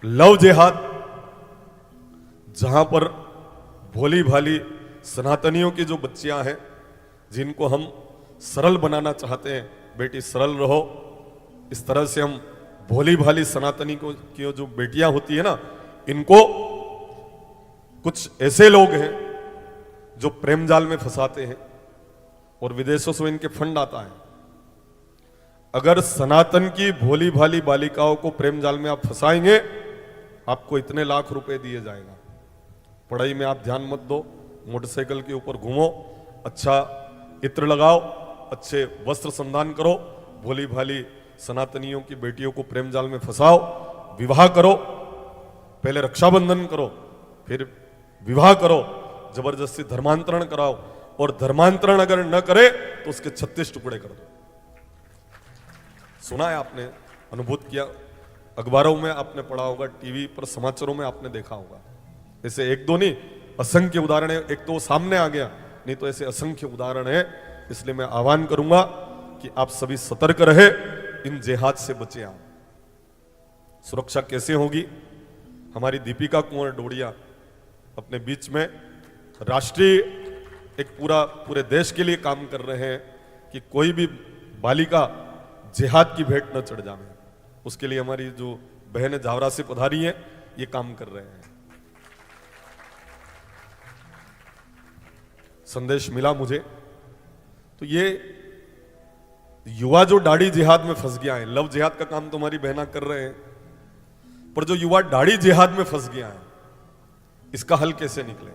Love जिहाद, जहां पर भोली भाली सनातनियों की जो बच्चियां हैं, जिनको हम सरल बनाना चाहते हैं, बेटी सरल रहो, इस तरह से हम भोली भाली सनातनी को की जो बेटियां होती है ना, इनको कुछ ऐसे लोग हैं जो प्रेम जाल में फंसाते हैं और विदेशों से इनके फंड आता है। अगर सनातन की भोली भाली बालिकाओं को प्रेम जाल में आप फंसाएंगे, आपको इतने लाख रुपए दिए जाएगा। पढ़ाई में आप ध्यान मत दो, मोटरसाइकिल के ऊपर घूमो, अच्छा इत्र लगाओ, अच्छे वस्त्र संधान करो, भोली भाली सनातनियों की बेटियों को प्रेम जाल में फंसाओ, विवाह करो, पहले रक्षाबंधन करो, फिर विवाह करो, जबरदस्ती धर्मांतरण कराओ, और धर्मांतरण अगर न करे तो उसके 36 टुकड़े कर दो। सुना है आपने, अनुभूत किया, अखबारों में आपने पढ़ा होगा, टीवी पर समाचारों में आपने देखा होगा। ऐसे एक दो नहीं, असंख्य उदाहरण है। एक तो सामने आ गया, नहीं तो ऐसे असंख्य उदाहरण है। इसलिए मैं आह्वान करूंगा कि आप सभी सतर्क रहे, इन जिहाद से बचे। आप सुरक्षा कैसे होगी? हमारी दीपिका कुंवर डोडिया अपने बीच में राष्ट्रीय एक पूरे देश के लिए काम कर रहे हैं कि कोई भी बालिका जिहाद की भेंट न चढ़ जाए। उसके लिए हमारी जो बहनें जावरा से पधारी हैं, ये काम कर रहे हैं। संदेश मिला मुझे, तो ये युवा जो दाढ़ी जिहाद में फंस गया है, लव जिहाद का काम तुम्हारी बहना कर रहे हैं, पर जो युवा दाढ़ी जिहाद में फंस गया है, इसका हल कैसे निकले?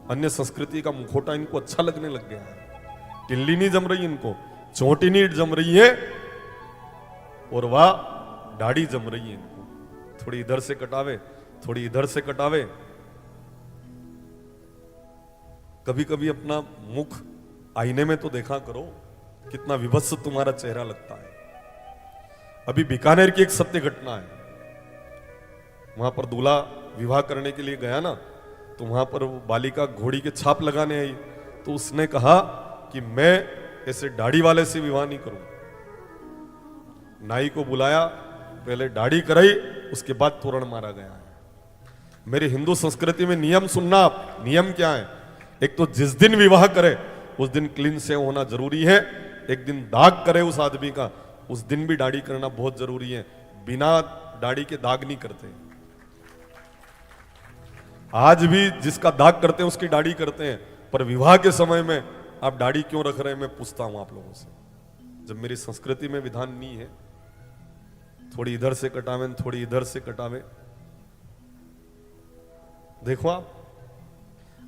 अन्य संस्कृति का मुखौटा इनको अच्छा लगने लग गया है, टिल्ली नहीं जम रही इनको, चोटी नहीं जम रही है, और वह दाढ़ी जम रही है इनको। थोड़ी इधर से कटावे, थोड़ी इधर से कटावे। कभी कभी अपना मुख आईने में तो देखा करो, कितना विभत्स तुम्हारा चेहरा लगता है। अभी बीकानेर की एक सत्य घटना है, वहां पर दूल्हा विवाह करने के लिए गया ना, तो वहां पर वो बालिका घोड़ी के छाप लगाने आई, तो उसने कहा कि मैं ऐसे दाढ़ी वाले से विवाह नहीं करूं। नाई को बुलाया, पहले दाढ़ी कराई, उसके बाद तोरण मारा गया है। मेरी हिंदू संस्कृति में नियम सुनना आप, नियम क्या है? एक तो जिस दिन विवाह करे उस दिन क्लीन से होना जरूरी है। एक दिन दाग करे उस आदमी का, उस दिन भी दाढ़ी करना बहुत जरूरी है। बिना दाढ़ी के दाग नहीं करते। आज भी जिसका दाग करते हैं उसकी दाढ़ी करते हैं, पर विवाह के समय में आप दाढ़ी क्यों रख रहे हैं, मैं पूछता हूं आप लोगों से। जब मेरी संस्कृति में विधान नहीं है, थोड़ी इधर से कटावे, थोड़ी इधर से कटावे। देखो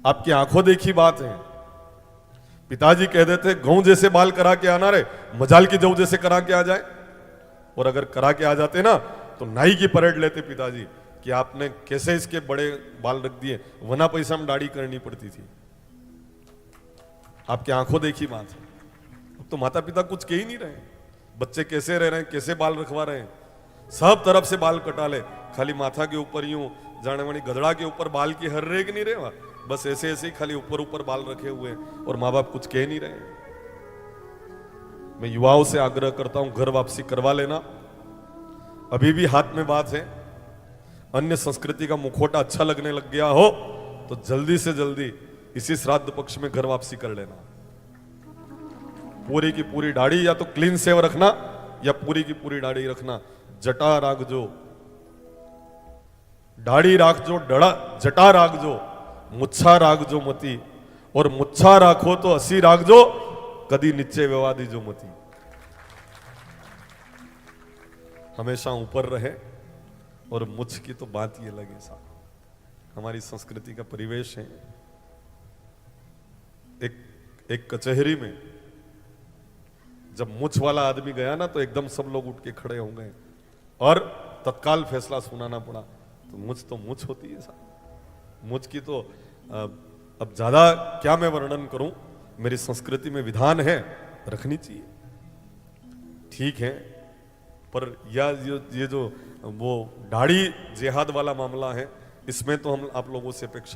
आपकी आंखों देखी बात है। पिताजी कह देते गऊ जैसे बाल करा के आना रे, मजाल की जऊ जैसे करा के आ जाए। और अगर करा के आ जाते ना, तो नाई की परेड लेते पिताजी कि आपने कैसे इसके बड़े बाल रख दिए, वरना पैसा में दाढ़ी करनी पड़ती थी। आपकी आंखों देखी बात है। अब तो माता पिता कुछ कह ही नहीं रहे, बच्चे कैसे रह रहे हैं, कैसे बाल रखवा रहे हैं, सब तरफ से बाल कटा ले। खाली माथा के ऊपर यूं जाने वाली गधड़ा के ऊपर बाल की हर रेग नहीं रहे, बस ऐसे ऐसे ही खाली ऊपर ऊपर बाल रखे हुए, और माँ बाप कुछ कह नहीं रहे। मैं युवाओं से आग्रह करता हूं, घर वापसी करवा लेना। अभी भी हाथ में बात है, अन्य संस्कृति का मुखौटा अच्छा लगने लग गया हो तो जल्दी से जल्दी इसी श्राद्ध पक्ष में घर वापसी कर लेना। पूरी की पूरी दाढ़ी या तो क्लीन सेव रखना, या पूरी की पूरी दाढ़ी रखना। जटा राग जो, दाढ़ी राख जो, जटा राग जो, मुच्छा राग जो मती, और मुच्छा राखो तो असी राग जो, कदी नीचे विवादी जो मती। हमेशा ऊपर रहे, और मुझ की तो बात ही अलग है साहब। हमारी संस्कृति का परिवेश है। एक कचहरी में जब मुछ वाला आदमी गया ना, तो एकदम सब लोग उठ के खड़े हो गए और तत्काल फैसला सुनाना पड़ा। तो मुछ होती है साहब। मुझ की तो अब ज्यादा क्या मैं वर्णन करूं, मेरी संस्कृति में विधान है, रखनी चाहिए, ठीक है। पर ये जो वो दाढ़ी जिहाद वाला मामला है, इसमें तो हम आप लोगों से अपेक्षा